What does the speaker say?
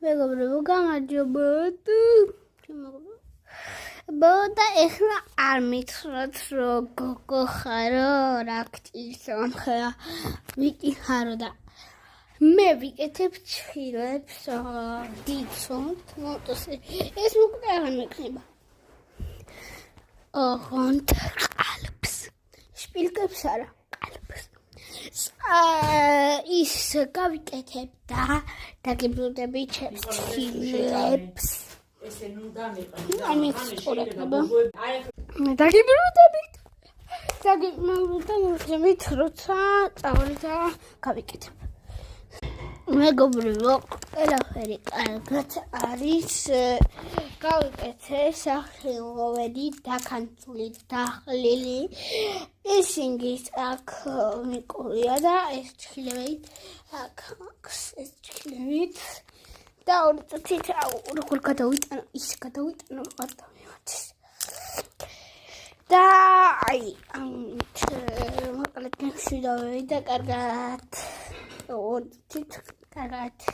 მეგობრებო, გამარჯობათ. ბოდა ეხლა არ მითხრათ რომ გოგო ხარო, რა გჭირს ხა ვიკითხარო და მე ვიკეთებ ჩხილებს დიცოთ მოტოს ეს უკვე აღარ მექნება ოღონდ ყალბს შპილკებს არა ყალბს ის გავიკეთებ და დაგიბრუნდები ჩემს ჩხილებს ესე ნუ დამიყენ. დაგიბრუნდებით, როცა წავიდა გავიკეთებ. მეგობრებო, ყველაფერი კარგად არის. გავიკეთე სახილოვანი დაქანწული დაღლილი. ისინგის აქ მიყოლია და ეს ჩხილები აქ აქვს ეს ჩხილებით. და ორი წუთით როგორ გადავიტანო, ის გადავიტანო რაღაც დამივაჩეს. და აი, მოკლედ მშვიდობები და კარგად. ორი წუთით კარგად.